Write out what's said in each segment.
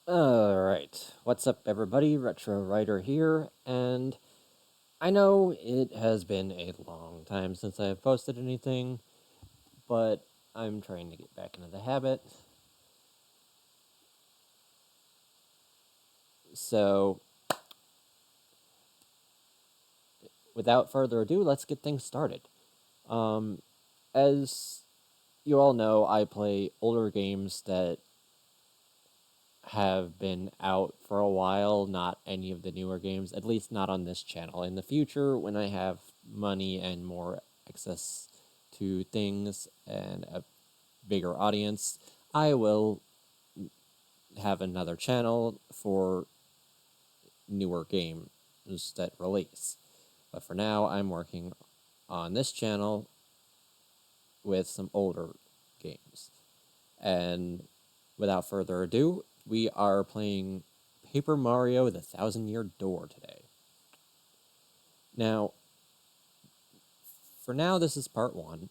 Alright, what's up everybody, Retro Writer here, and I know it has been a long time since I've posted anything, but I'm trying to get back into the habit. So, without further ado, let's get things started. As you all know, I play older games that have been out for a while, not any of the newer games, at least not on this channel. In the future, when I have money and more access to things and a bigger audience, I will have another channel for newer games that release. But for now, I'm working on this channel with some older games. And without further ado, we are playing Paper Mario: The Thousand-Year Door today. Now, for now, this is part one.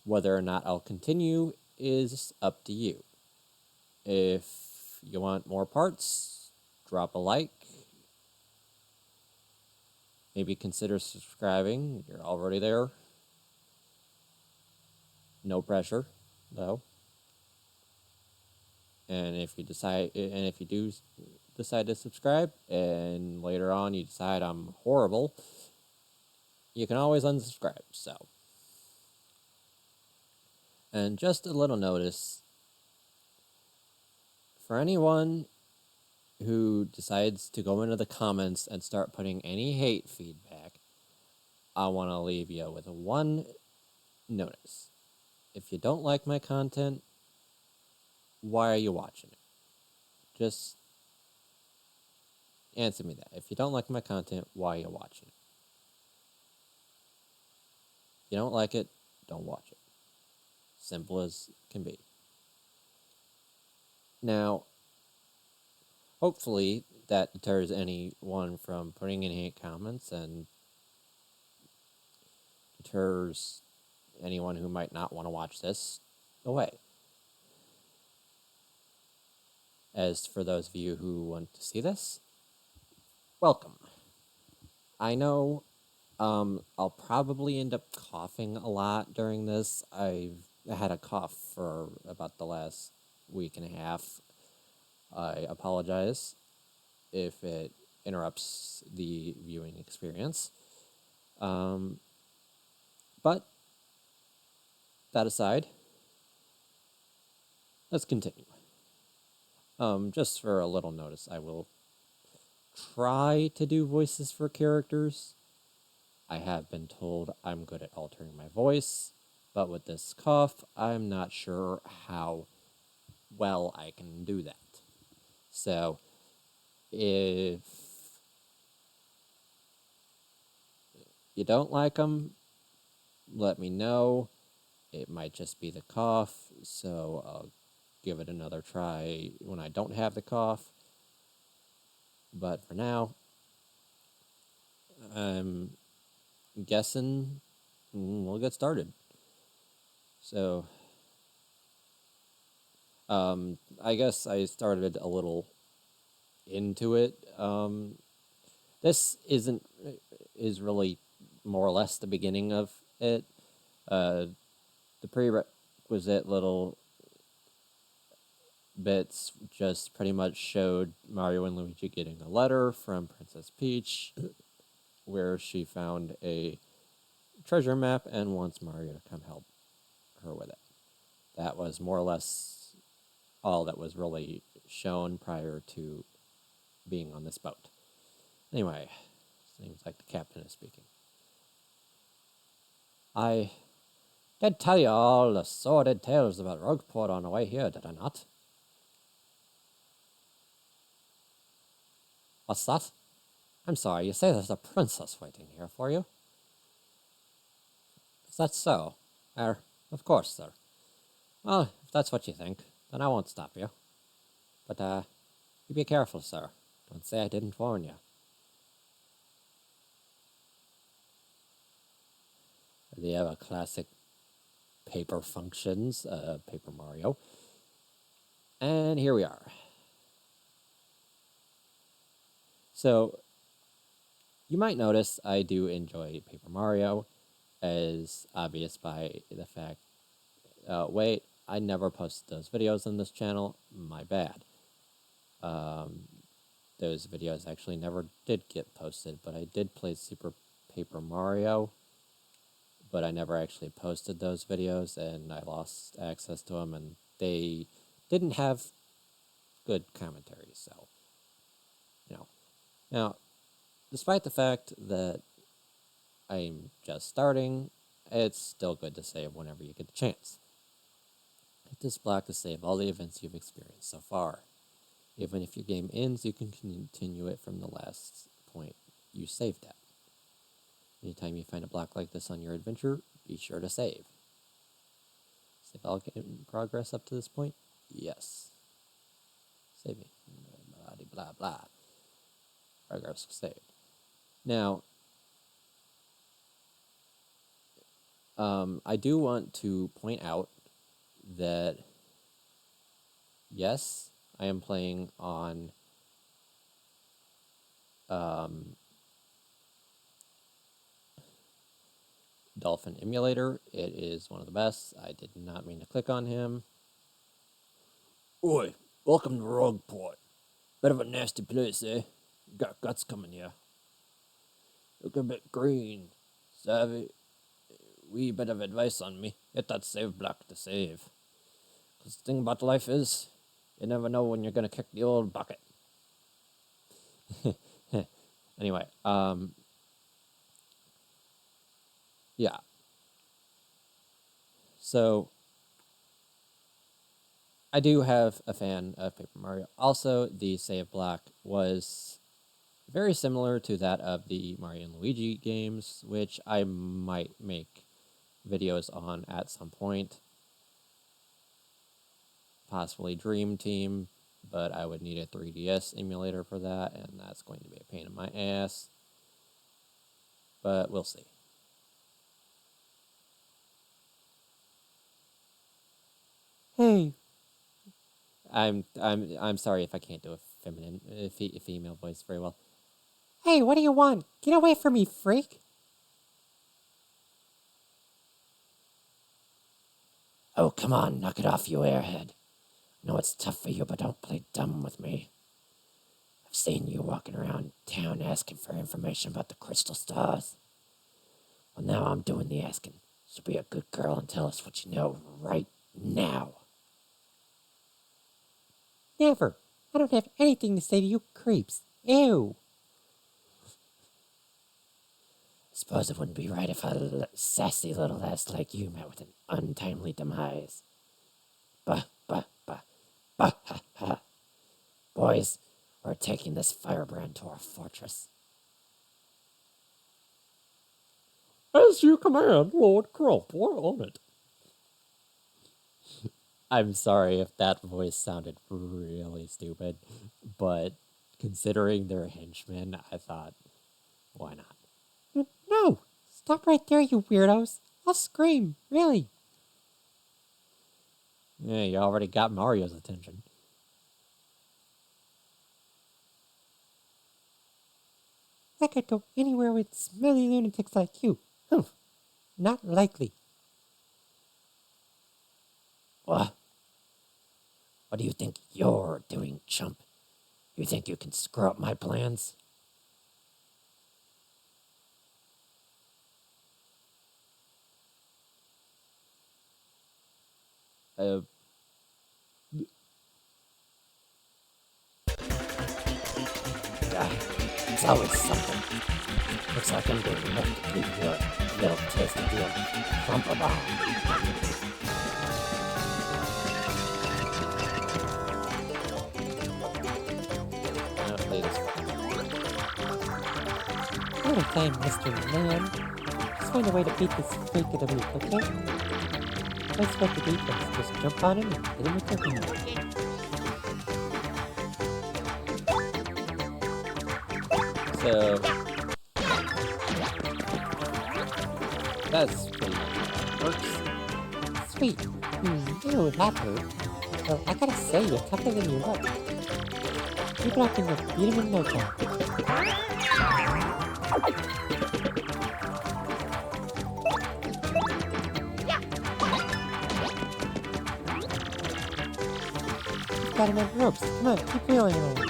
Whether or not I'll continue is up to you. If you want more parts, drop a like. Maybe consider subscribing. You're already there. No pressure, though. And if you do decide to subscribe, and later on you decide I'm horrible, you can always unsubscribe. So, and just a little notice for anyone who decides to go into the comments and start putting any hate feedback, I want to leave you with one notice. If you don't like my content, why are you watching it? Just answer me that. If you don't like my content, why are you watching it? If you don't like it, don't watch it. Simple as can be. Now, hopefully that deters anyone from putting in hate comments and deters anyone who might not want to watch this away. As for those of you who want to see this, welcome. I know I'll probably end up coughing a lot during this. I've had a cough for about the last week and a half. I apologize if it interrupts the viewing experience. But that aside, let's continue. Just for a little notice, I will try to do voices for characters. I have been told I'm good at altering my voice, but with this cough, I'm not sure how well I can do that. So, if you don't like them, let me know. It might just be the cough, so I'll give it another try when I don't have the cough. But for now, I'm guessing we'll get started. So, I guess I started a little into it. This is really more or less the beginning of it. The prerequisite little bits just pretty much showed Mario and Luigi getting a letter from Princess Peach where she found a treasure map and wants Mario to come help her with it. That was more or less all that was really shown prior to being on this boat. Anyway, seems like the captain is speaking. I did tell you all the sordid tales about Rogueport on the way here, did I not? What's that? I'm sorry, you say there's a princess waiting here for you? Is that so? Of course, sir. Well, if that's what you think, then I won't stop you. But, you be careful, sir. Don't say I didn't warn you. They have a classic paper functions, Paper Mario. And here we are. So, you might notice I do enjoy Paper Mario, as obvious by the fact... wait, I never posted those videos on this channel. My bad. Those videos actually never did get posted, but I did play Super Paper Mario, but I never actually posted those videos, and I lost access to them, and they didn't have good commentary, so, you know. Now, despite the fact that I'm just starting, it's still good to save whenever you get the chance. Hit this block to save all the events you've experienced so far. Even if your game ends, you can continue it from the last point you saved at. Anytime you find a block like this on your adventure, be sure to save. Save all game progress up to this point? Yes. Saving. Blah, blah, blah. Progress saved. Now, I do want to point out that, yes, I am playing on Dolphin Emulator. It is one of the best. I did not mean to click on him. Oi, welcome to Rogueport. Bit of a nasty place, eh? Got guts coming here. Look a bit green. Savvy. Wee bit of advice on me. Hit that save block to save. Because the thing about life is, you never know when you're going to kick the old bucket. Anyway, yeah. So, I do have a fan of Paper Mario. Also, the save block was very similar to that of the Mario and Luigi games, which I might make videos on at some point. Possibly Dream Team, but I would need a 3DS emulator for that, and that's going to be a pain in my ass. But we'll see. Hey, I'm sorry if I can't do a feminine, female voice very well. Hey, what do you want? Get away from me, freak! Oh, come on, knock it off, you airhead. I know it's tough for you, but don't play dumb with me. I've seen you walking around town asking for information about the crystal stars. Well, now I'm doing the asking, so be a good girl and tell us what you know right now. Never. I don't have anything to say to you creeps. Ew. I suppose it wouldn't be right if a sassy little ass like you met with an untimely demise. Bah, bah, bah, bah, ha, ha. Boys, we're taking this firebrand to our fortress. As you command, Lord Crump, we're on it. I'm sorry if that voice sounded really stupid, but considering they're henchmen, I thought, why not? No! Stop right there, you weirdos! I'll scream, really! Yeah, you already got Mario's attention. I could go anywhere with smelly lunatics like you. Humph. Not likely. What? What do you think you're doing, chump? You think you can screw up my plans? It's always something. Looks like I'm being left to keep your little taste of your crumper bomb. What a time, Mr. Man. Just find a way to beat this freak of the week, okay? That's what the defense. Just jump on him and hit him with your hand. So that's pretty much how it works. Sweet. Ew, that hurt. Well, I gotta say, you're tougher than you look. Keep it up and you'll beat him in no time. You've got him on ropes. Come on, keep wheeling him over.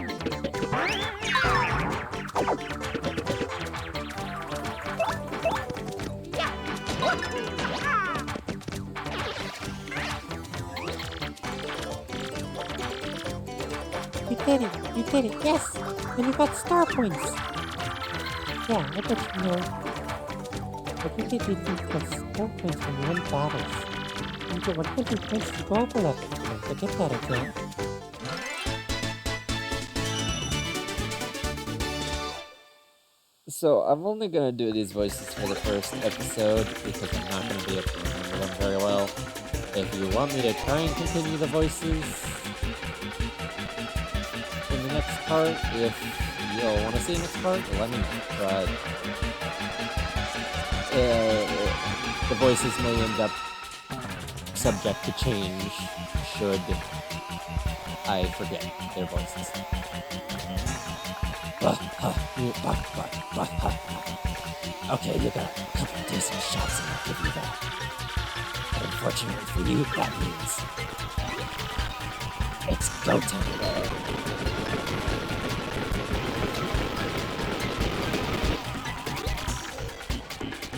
You did it! You did it! Yes! And you got star points! Yeah, I bet you know. But you did got star points when you win battles. You get 100 points to go over level. Don't forget that, okay? So I'm only gonna do these voices for the first episode because I'm not gonna be able to remember them very well. If you want me to try and continue the voices in the next part, if you'll want to see the next part, let me know. But the voices may end up subject to change should I forget their voices. Okay, you got a couple of decent shots and I'll give you that. But unfortunately for you, that means it's go time.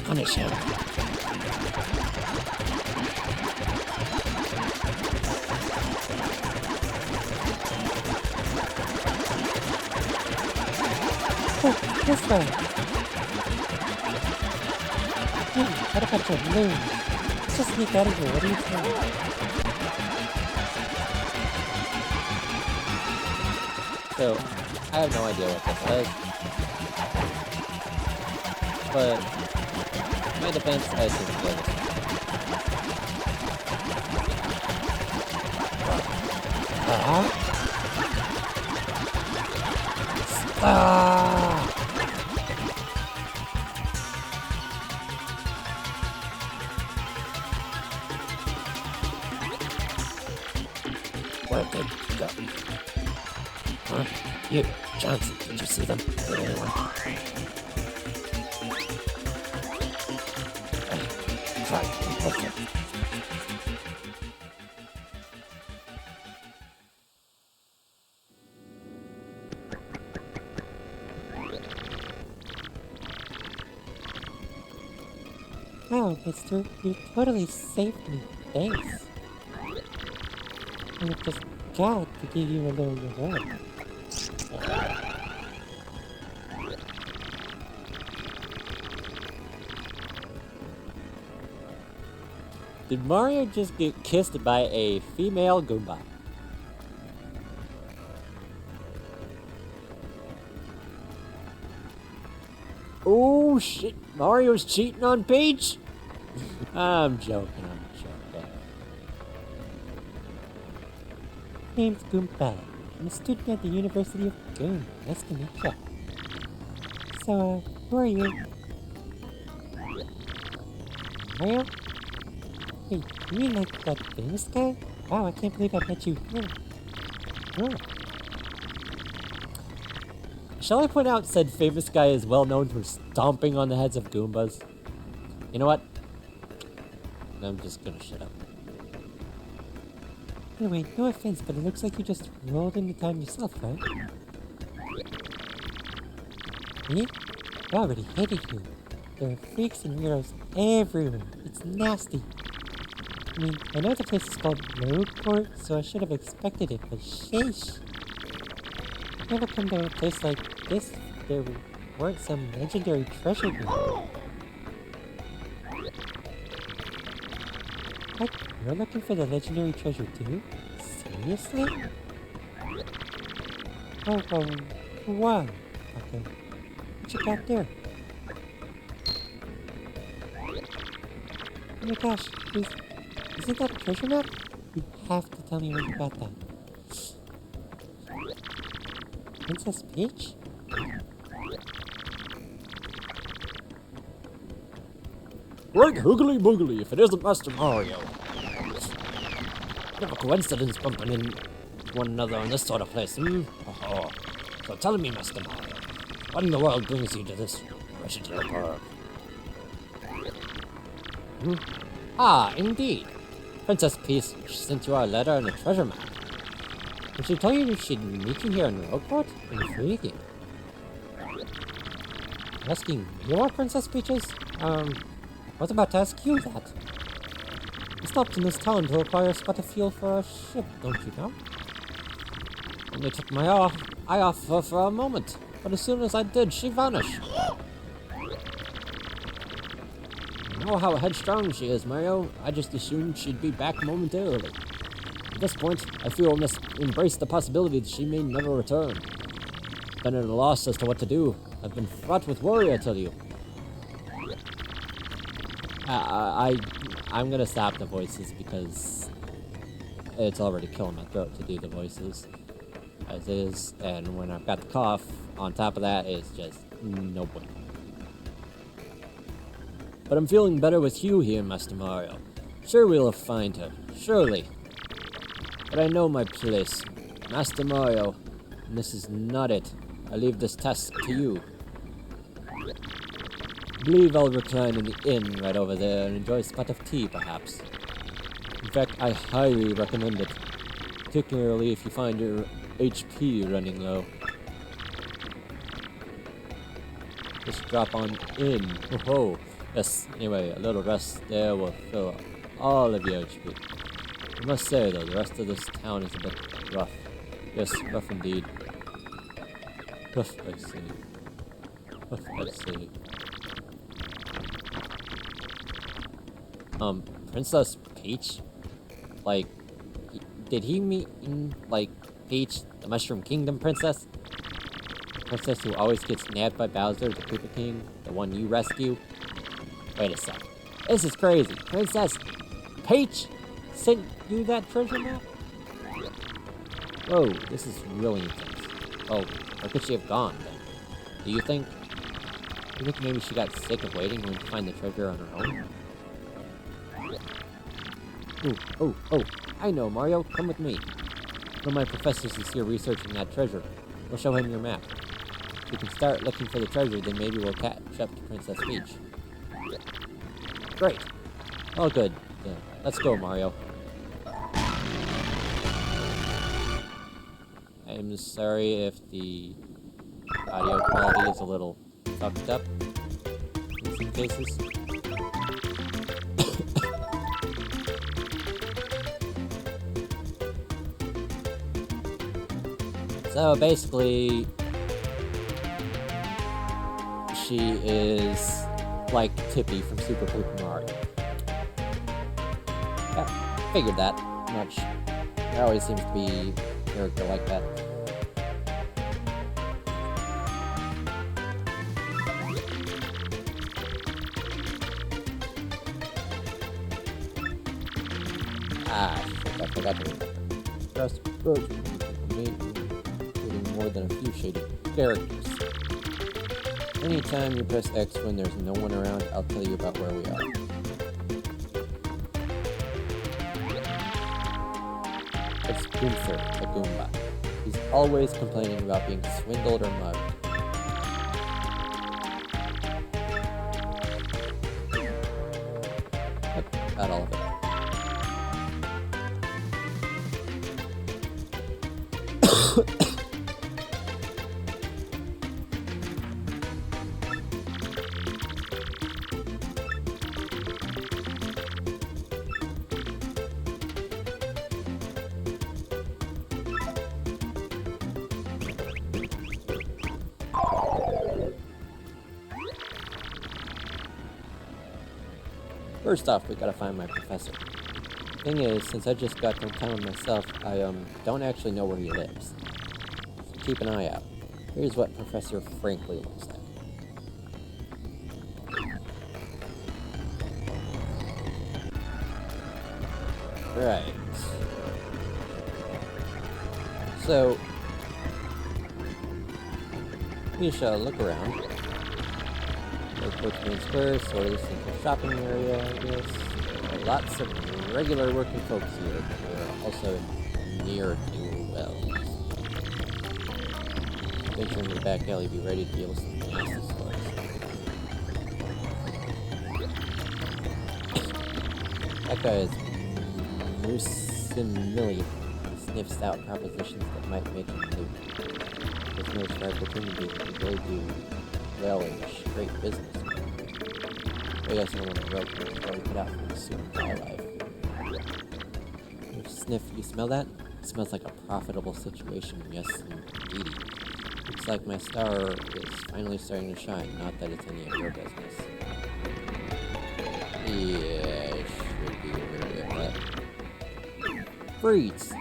Punish him. Oh, this way! Hey, what a bunch of loons! Let's just sneak out of here, what do you think? So, I have no idea what this is. But, in my defense, I assume it's this. Where'd they go? Huh? You, Johnson, did you see them? Did anyone? Try, okay. Wow, mister, you totally saved me. Thanks. I've just got to give you a little reward. Did Mario just get kissed by a female Goomba? Oh shit, Mario's cheating on Peach? I'm joking. Name's Goombella. I'm a student at the University of Goom. Nice to meet ya. So, who are you? Mario? Wait, you mean like that famous guy? Wow, I can't believe I met you here. Oh. Shall I point out said famous guy is well known for stomping on the heads of Goombas? You know what? I'm just gonna shut up. Anyway, no offense, but it looks like you just rolled into time yourself, right? Me? I already hated you. There are freaks and weirdos everywhere. It's nasty. I mean, I know the place is called Rogueport, so I should have expected it, but sheesh. I've never come to a place like this if there weren't some legendary treasure here. What? You're looking for the legendary treasure too? Seriously? Oh, wow. Okay. What you got there? Oh my gosh, isn't that a treasure map? You have to tell me where you got that. Princess Peach? Like hoogly boogly if it isn't Master Mario. of a coincidence bumping into one another in this sort of place, hmm? Oh, so tell me, Master Mario, what in the world brings you to this wretched little burg? Hmm? Ah, indeed. Princess Peach sent you our letter and a treasure map. Did she tell you she'd meet you here in Rogueport? Intriguing. Asking me what Princess Peaches? I was about to ask you that. I stopped in this town to acquire a spot of fuel for a ship, don't you know? Only took my eye off her for a moment, but as soon as I did, she vanished. You know how headstrong she is, Mario. I just assumed she'd be back momentarily. At this point, I feel I must embrace the possibility that she may never return. Been at a loss as to what to do. I've been fraught with worry, I tell you. I'm gonna stop the voices because it's already killing my throat to do the voices as is, and when I've got the cough on top of that, it's just no bueno. But I'm feeling better with you here, Master Mario. Sure we'll find her, surely. But I know my place. Master Mario, and this is not it. I leave this task to you. I believe I'll recline in the inn right over there and enjoy a spot of tea, perhaps. In fact, I highly recommend it, particularly if you find your HP running low. Just drop on in. Oh, yes, anyway, a little rest there will fill all of your HP. I must say, though, the rest of this town is a bit rough. Yes, rough indeed. Rough, I see. Rough, I see. Princess Peach? Like, did he mean, like, Peach, the Mushroom Kingdom princess? Princess who always gets nabbed by Bowser, the Koopa King, the one you rescue? Wait a sec. This is crazy. Princess Peach sent you that treasure map? Whoa, this is really intense. Oh, where could she have gone, then? Do you think maybe she got sick of waiting when to find the treasure on her own? Oh, I know, Mario. Come with me. One of my professors is here researching that treasure. We'll show him your map. If we can start looking for the treasure, then maybe we'll catch up to Princess Peach. Great. All good. Then let's go, Mario. I'm sorry if the audio quality is a little fucked up in some cases. So basically, she is like Tippy from Super Paper Mario. Yeah, figured that much. There always seems to be a character like that. Ah, shit, I forgot to press more than a few shaded characters. Anytime you press X when there's no one around, I'll tell you about where we are. It's Gunther, the Goomba. He's always complaining about being swindled or mugged. Yep, got all of it. First off, we gotta find my professor. Thing is, since I just got to town myself, I don't actually know where he lives. So keep an eye out. Here's what Professor Frankly looks like. Right. So, we shall look around. Airport Main Square, sort of the central shopping area, I guess. There are lots of regular working folks here, but there are also near new wells. Venturing in the back alley, be ready to deal with some nasty stories. That guy is Musimili. Sniffs out propositions that might make him loot. There's no fair opportunity to really do well in straight business. I guess no one wrote before we put out for the super high life. Sniff, you smell that? It smells like a profitable situation, yes, indeedy. Looks like my star is finally starting to shine, not that it's any of your business. Yeah, I should be aware of that. Freeze!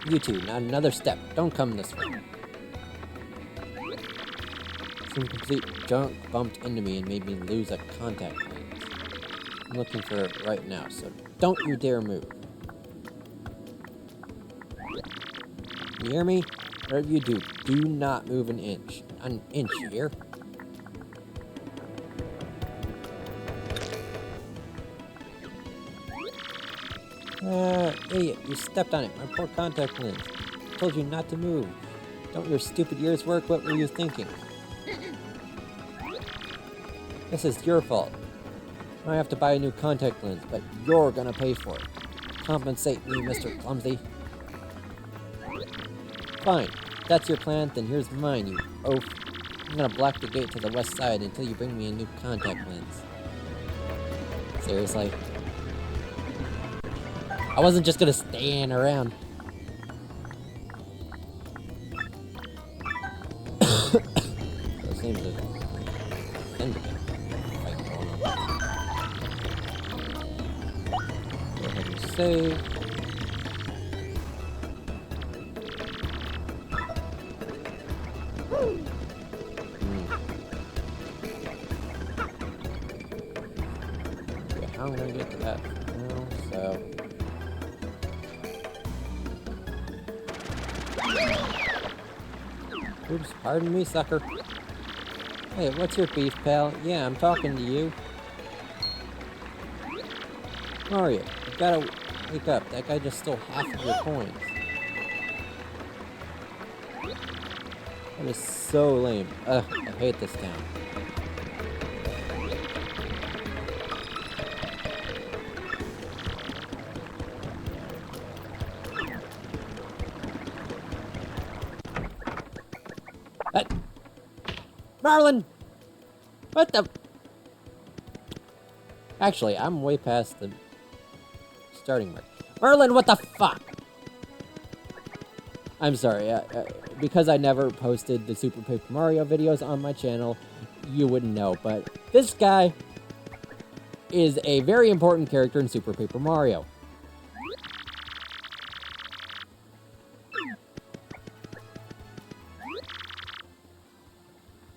You two, not another step. Don't come this way. Some complete junk bumped into me and made me lose a contact lens. I'm looking for it right now, so don't you dare move. You hear me? Whatever you do, do not move an inch. An inch, you hear? Idiot, you stepped on it. My poor contact lens. I told you not to move. Don't your stupid ears work? What were you thinking? This is your fault. I have to buy a new contact lens, but you're gonna pay for it. Compensate me, Mr. Clumsy. Fine. If that's your plan, then here's mine, you oaf. I'm gonna block the gate to the west side until you bring me a new contact lens. Seriously? I wasn't just gonna stand around. There seems to end to be a fight going on. Go ahead and save. Okay, how am I gonna get to that now? So. Oops, pardon me, sucker. Hey, what's your beef, pal? Yeah, I'm talking to you. Mario, you gotta wake up. That guy just stole half of your coins. That is so lame. Ugh, I hate this town. Marlin! What the? Actually, I'm way past the starting mark. Marlin, what the fuck? I'm sorry, because I never posted the Super Paper Mario videos on my channel, you wouldn't know, but this guy is a very important character in Super Paper Mario.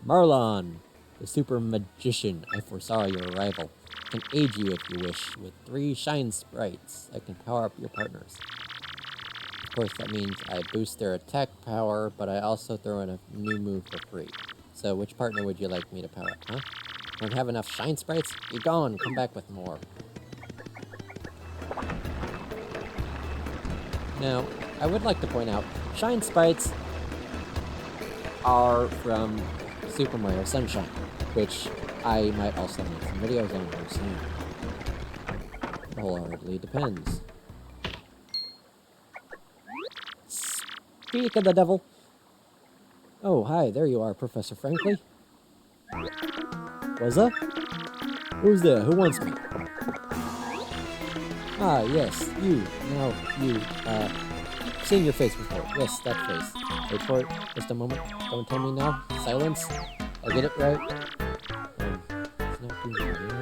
Marlon, the super magician. I foresaw your arrival. I can aid you if you wish with 3 shine sprites that can power up your partners. Of course, that means I boost their attack power, but I also throw in a new move for free. So, which partner would you like me to power up, huh? Don't have enough shine sprites? Be gone, come back with more. Now, I would like to point out, shine sprites are from Super Mario Sunshine, which I might also make some videos on very soon. It wholeheartedly depends. Speak of the devil. Oh, hi, there you are, Professor Frankly. What's up? Who's there? Who wants me? Ah, yes, you. Now, you, seen your face before. Yes, that face. Wait for it. Just a moment. Don't tell me now. Silence. I'll get it right. It's not doing it right.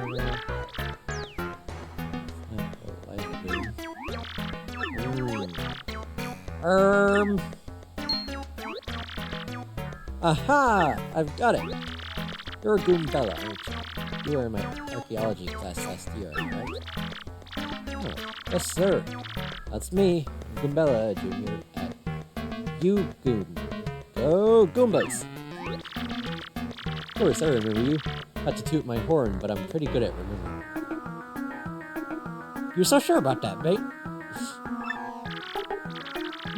Aha! I've got it. You're Goombella, aren't you? You were in my archaeology class last year, right? Oh, yes, sir. That's me, Goombella Jr. at U-Goom. Go Goombas! Of course, I remember you. Had to toot my horn, but I'm pretty good at remembering. You're so sure about that, mate?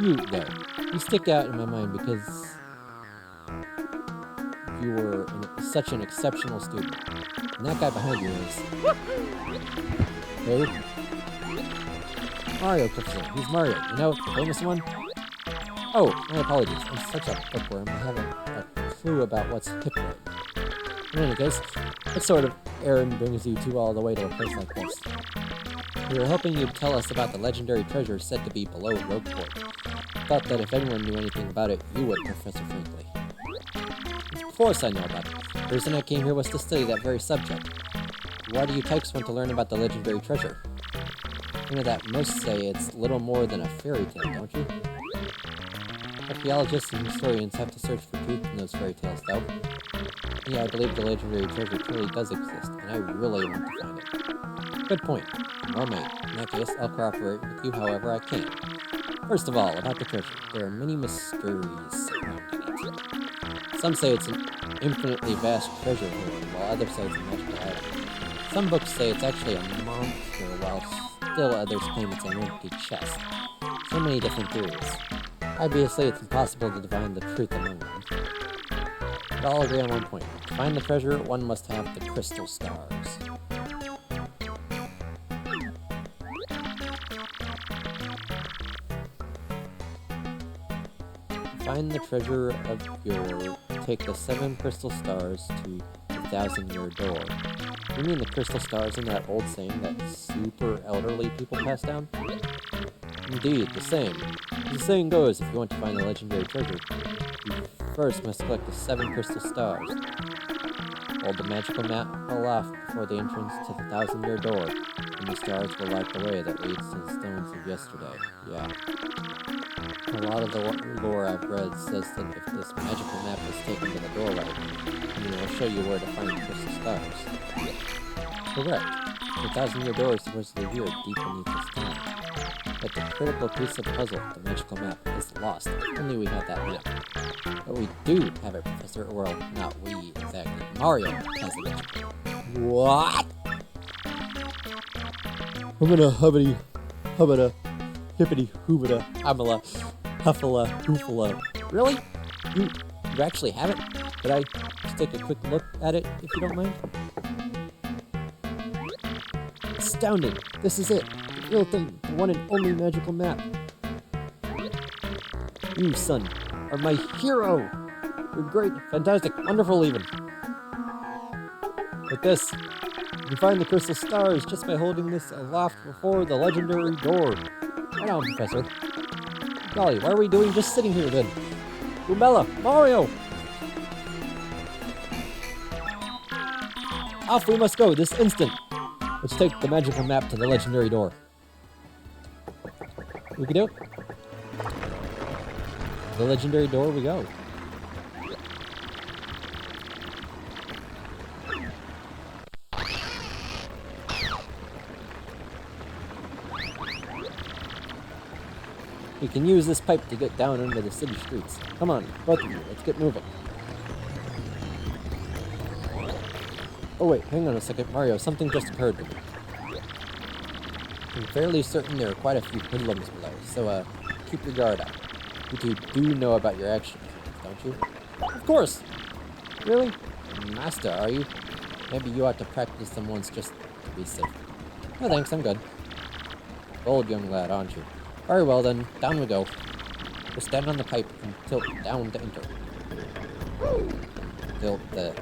You, though, you stick out in my mind because you were such an exceptional student. And that guy behind you is... Who? Mario, Professor. He's Mario. You know, the famous one? Oh, my apologies. I'm such a bookworm. I haven't a clue about what's hip right now. In any case, what sort of errand brings you two all the way to a place like this? We were hoping you'd tell us about the legendary treasure said to be below Rogueport. Thought that if anyone knew anything about it, you would, Professor Frankly. Of course I know about it. The reason I came here was to study that very subject. Why do you types want to learn about the legendary treasure? You know that most say it's little more than a fairy tale, don't you? Archaeologists and historians have to search for truth in those fairy tales, though. Yeah, I believe the legendary treasure truly does exist, and I really want to find it. Good point. Well made. In that case, I'll cooperate with you however I can. First of all, about the treasure, there are many mysteries surrounding it. Some say it's an infinitely vast treasure hoard, while others say it's a magical item. Some books say it's actually a monster, while still others claim it's an empty chest. So many different theories. Obviously, it's impossible to divine the truth among them. But all agree on one point. To find the treasure, one must have the crystal stars. To find the treasure of Yore, take the 7 crystal stars to the 1,000-year door. You mean the crystal stars in that old saying that super elderly people pass down? Indeed, the same. As the saying goes, if you want to find the legendary treasure, you first must collect the 7 crystal stars. Hold the magical map aloft before the entrance to the 1,000-year door, and the stars will light the way that leads to the stones of yesterday. Yeah. A lot of the lore I've read says that if this magical map is taken to the doorway, then it will show you where to find the crystal stars. Correct. The 1,000-year door is supposedly here, deep beneath the stone. But the critical piece of the puzzle, the magical map, is lost. If only we had that map. But we do have it, Professor. Well, not we, exactly. Mario has it. What? Hubbada, hippity, hoobada, amala, huffala, hoofala. Really? You actually have it? Could I just take a quick look at it, if you don't mind? Astounding! This is it! The real thing, the one and only magical map. You, son, are my hero! You're great, fantastic, wonderful even. With this, you can find the crystal stars just by holding this aloft before the legendary door. Right on, Professor. Golly, what are we doing just sitting here then? Rumella, Mario! Off we must go this instant! Let's take the magical map to the legendary door. We can do it. The legendary door we go. We can use this pipe to get down into the city streets. Come on, both of you, let's get moving. Oh wait, hang on a second, Mario, something just occurred to me. I'm fairly certain there are quite a few hoodlums below, so keep your guard up. You two do know about your actions, don't you? Of course! Really? Master, are you? Maybe you ought to practice them once just to be safe. No thanks, I'm good. Bold young lad, aren't you? Very well then, down we go. Just stand on the pipe and tilt down to enter. Tilt the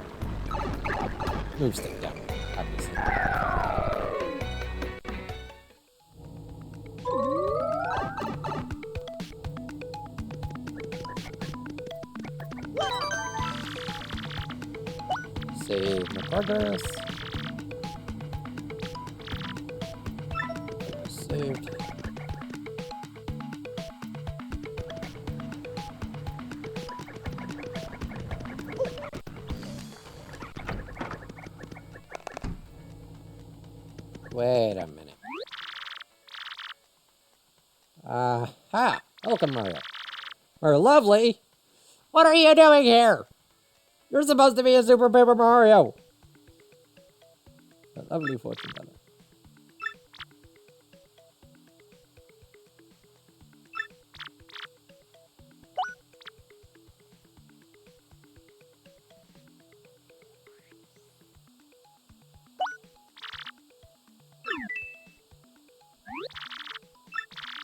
move stick down, obviously. Save my progress. Saved. Wait a minute. Aha! Welcome, Mario. We're lovely! What are you doing here? You're supposed to be a Super Paper Mario! A lovely fortune teller.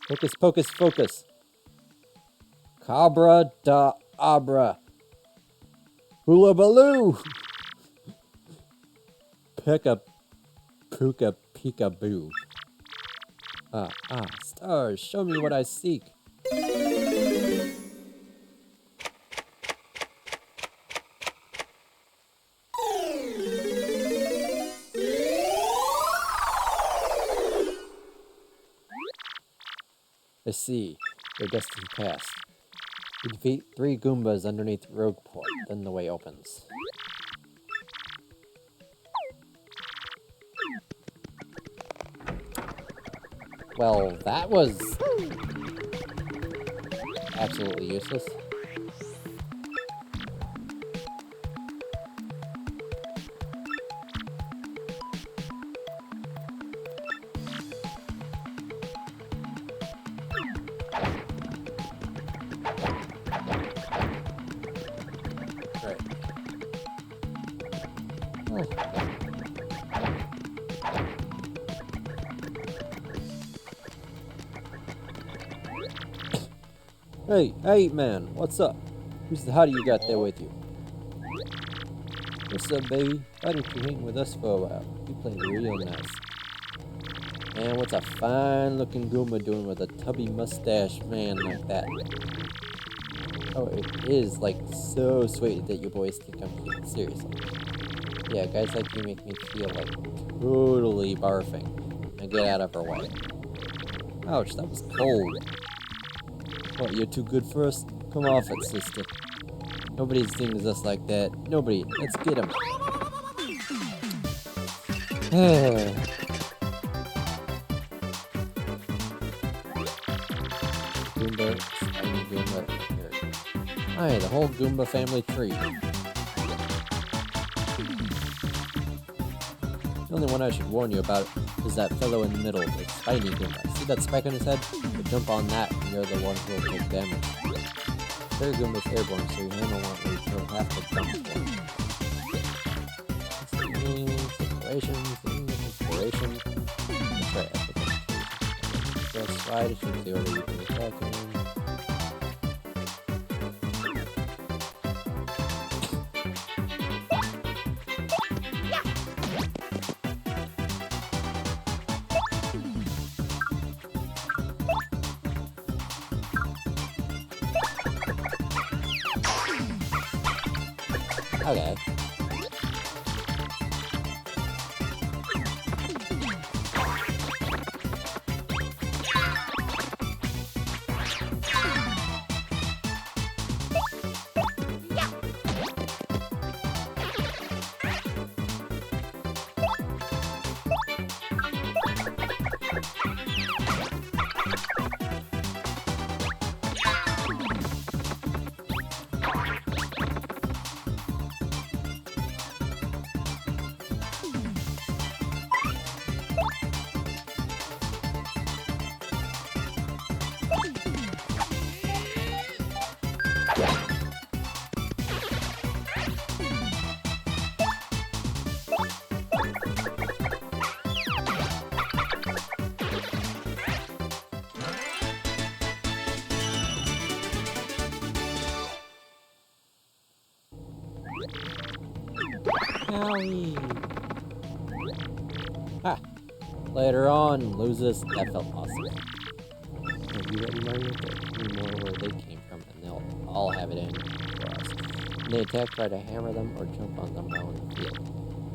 Hocus pocus focus. Cabra da abra. Hula baloo. Pika puka peekaboo. Stars, show me what I seek. I see. Your destiny passed. You defeat 3 Goombas underneath Rogueport, then the way opens. Well, that was absolutely useless. Right. Hey, man, what's up? Who's the hottie you got there with you? What's up, baby? Why don't you hang with us for a while? You play real nice. Man, what's a fine-looking Goomba doing with a tubby mustache man like that? Oh, it is, like, so sweet that you boys think I'm cute. Seriously. Yeah, guys like you make me feel like totally barfing. Now get out of her way. Ouch, that was cold. What, you're too good for us? Come off it, sister. Nobody stings us like that. Nobody. Let's get him. Goomba, Spiny Goomba, here. Hi, the whole Goomba family tree. The only one I should warn you about is that fellow in the middle, the Spiny Goomba. See that spike on his head? You jump on that, and you're the one who will take damage. Fairy Goomba's airborne, so your handle won't reach. You'll have to jump for it. Inspiration. That's right, I forgot. Just slide, it should see whether you can attack him. Okay. Owie. Ha! Later on, loses. That felt awesome. Are you ready, Mario? Tell me more where they came from, and they'll all have it in for us. When they attack, try to hammer them or jump on them while in the field.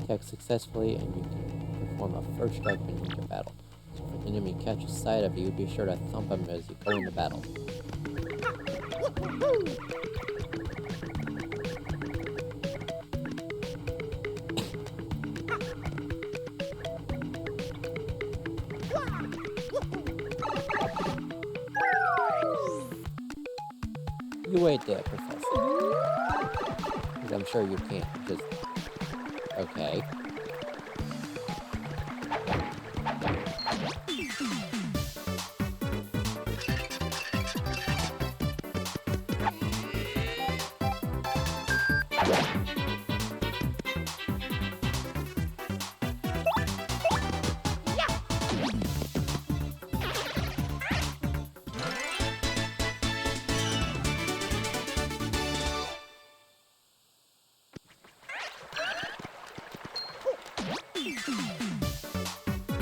Attack successfully, and you can perform a first strike when you enter battle. So if an enemy catches sight of you, be sure to thump him as you go into battle. You wait there, Professor. Because I'm sure you can't just... Okay.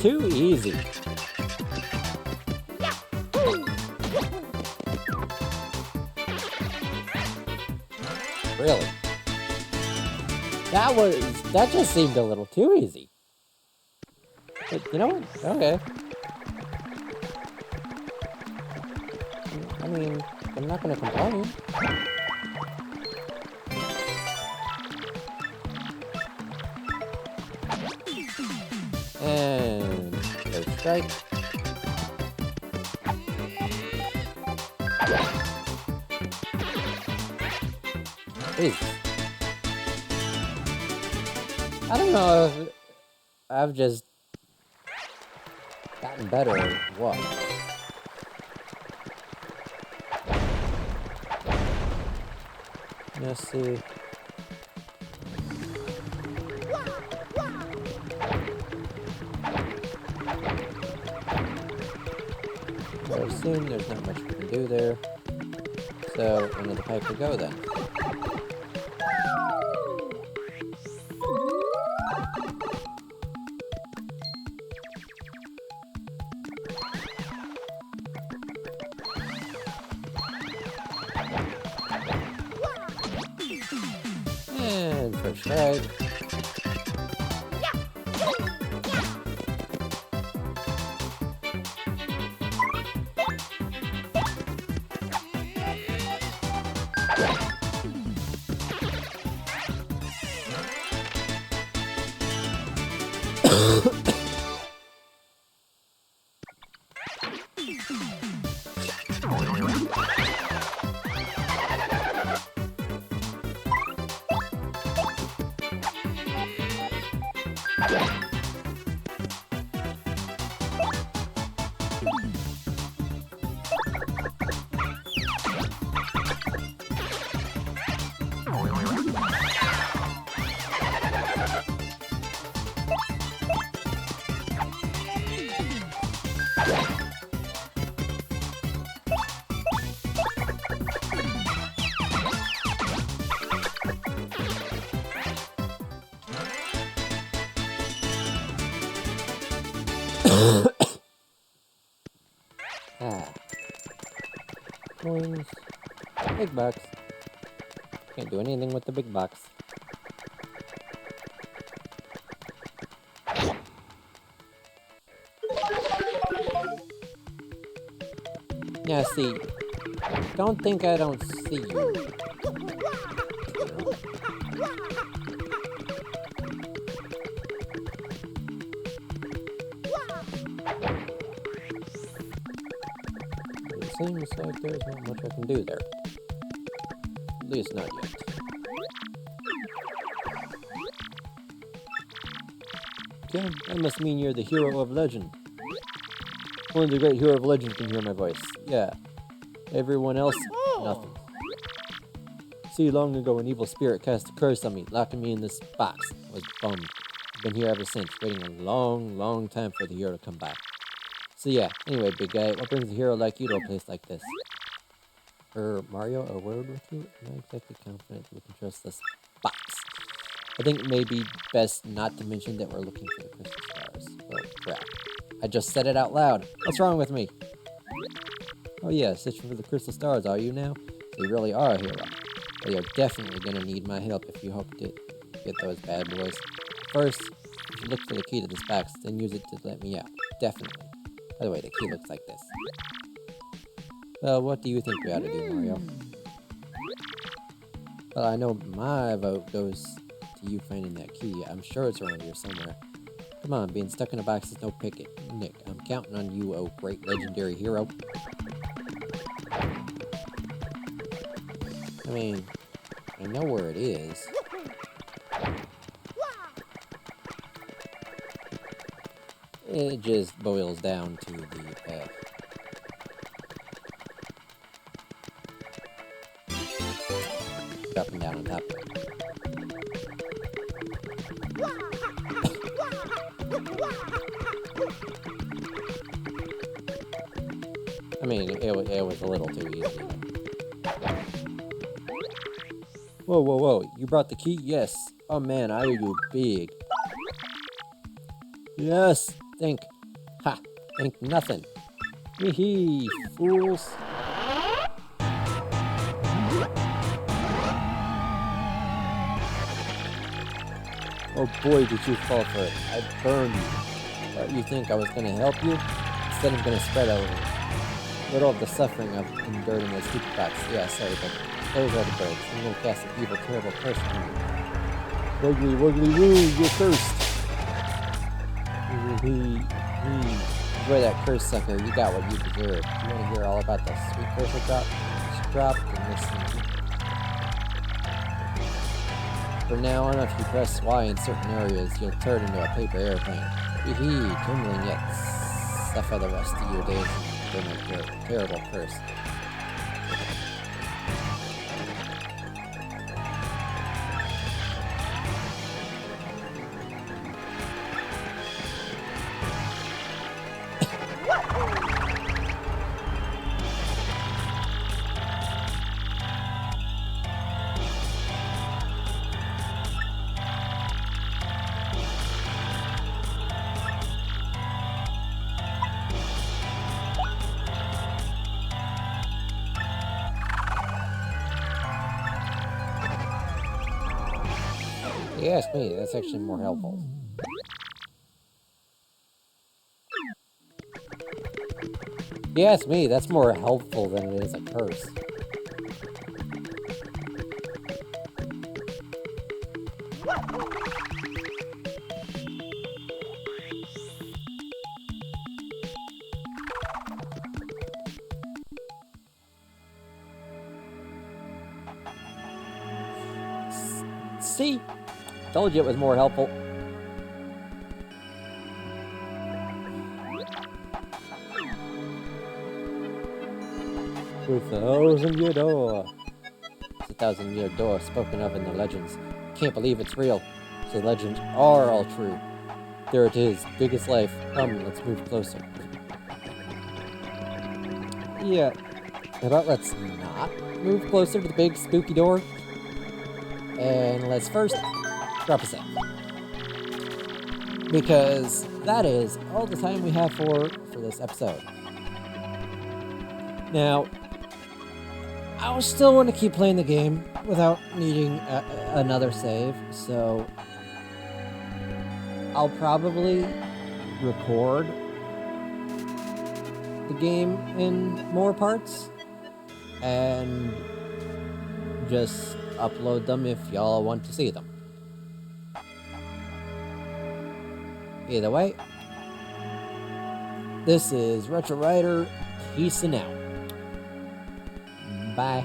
too easy. Really? That just seemed a little too easy. But you know what? Okay. I mean, I'm not gonna complain. And first strike. Jesus. I don't know if I've just gotten better or what. Let's see. I assume there's not much we can do there. So, into the pipe we go then. And first strike. Coins. Big box. Can't do anything with the big box. Yeah, see. Don't think I don't see you. It seems like there's not much I can do there. At least not yet. Okay, that must mean you're the hero of legend. Only the great hero of legend can hear my voice. Yeah. Everyone else, nothing. See, long ago an evil spirit cast a curse on me, locking me in this box. I was bummed. I've been here ever since, waiting a long, long time for the hero to come back. So yeah, anyway, big guy, what brings a hero like you to a place like this? Mario, a word with you? I'm not exactly confident we can trust this box. I think it may be best not to mention that we're looking for the crystal stars. Oh, crap. I just said it out loud. What's wrong with me? Oh yeah, searching for the crystal stars, are you now? So you really are a hero. Well, you're definitely gonna need my help if you hope to get those bad boys. First, you should look for the key to this box, then use it to let me out. Definitely. By the way, the key looks like this. Well, what do you think we ought to do, Mario? Well, I know my vote goes to you finding that key. I'm sure it's around here somewhere. Come on, being stuck in a box is no picket. Nick, I'm counting on you, oh great legendary hero. I mean, I know where it is. It just boils down to the dropping down on top of it. I mean, it was a little too easy. Whoa, whoa, whoa. You brought the key? Yes. Oh man, are you big. Yes. Think. Ain't nothing. Hee fools. Oh boy, did you fall for it. I burned you. But you think I was gonna help you? Instead, I'm gonna spread over little of the suffering of enduring those stupid bots. Yeah, sorry, but those are the birds. I'm gonna cast an evil, terrible curse on you. Wiggly, wiggly, woo, you're cursed. Enjoy that curse, sucker. You got what you deserve. You want to hear all about the sweet curse I dropped? Just dropped and listen. From now on, if you press Y in certain areas, you'll turn into a paper airplane. Trembling yet suffer the rest of your days in a terrible curse. If you ask me, that's actually more helpful. If you ask me, that's more helpful than it is a curse. See? Told you it was more helpful. With a 1,000-year door. It's a 1,000-year door spoken of in the legends. Can't believe it's real. So the legends are all true. There it is, big as life. Come, let's move closer. Yeah. How about let's not move closer to the big spooky door? And let's first drop a save. Because that is all the time we have for this episode. Now, I still want to keep playing the game without needing another save, so I'll probably record the game in more parts and just upload them if y'all want to see them. Either way, this is Retro Rider, peace and out. Bye.